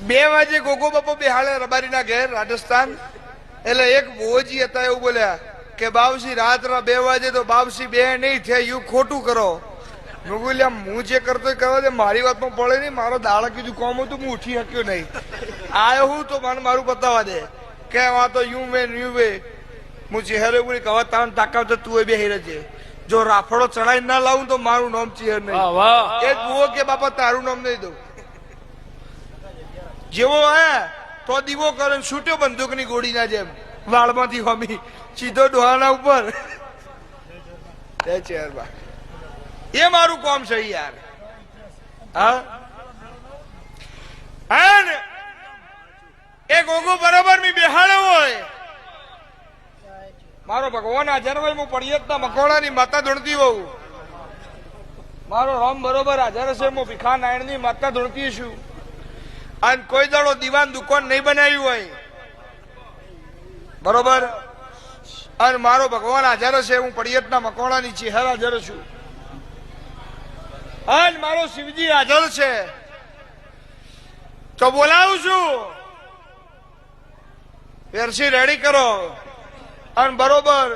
2 વાગે ગોગો બાપો બેહાડે રબારીના ઘેર રાજસ્થાન. એટલે એક ભોજી હતા એવું બોલ્યા કે બાવસી રાત્રા 2 વાગે તો બાવસી બે નહીં થયા, યુ ખોટું કરો. મેં બોલ્યા હું જે કરતો કરવા દે, મારી વાતમાં પડે નહીં. મારો દાડા કીધું કોમ હતું, હું ઉઠી શક્યો નહીં. આયો હું તો મને મારું બતાવવા દે કે આ તો યુ વે હું ચહેરે બોલી કવા તાણ તાકાવ તો તું બેહી રહેજે. જો રાફડો ચડાઈ ના લાવું તો મારું નામ ચહેર નહીં. એ જુઓ કે બાપા તારું નામ નહીં દઉં. જેવો હે તો દીવો કરે છૂટ્યો બંદૂકની ગોળીના જેમ વાળમાંથી હોમી સીધો ડોહાના ઉપર. એ મારું કામ છે યાર. હા એ ગોગો બરાબર મી બેહાડ્યો હોય મારો ભગવાન હાજર હોય. હું પડિયતના મકોડાની માતા ધૂણતી હોઉં. મારો રામ બરોબર હાજર હશે. હું ભીખા નાયણની માતા ધૂણતી છું. અને કોઈ દાડો દીવાન દુકાન નહીં બનાવ્યું હોય બરોબર. અને મારો ભગવાન હાજર હશે. હું પડિયતના મકોડાની ચહેરા હાજર છું. અને મારો શિવજી હાજર છે તો બોલાવું છું. પેરસી રેડી કરો અને બરોબર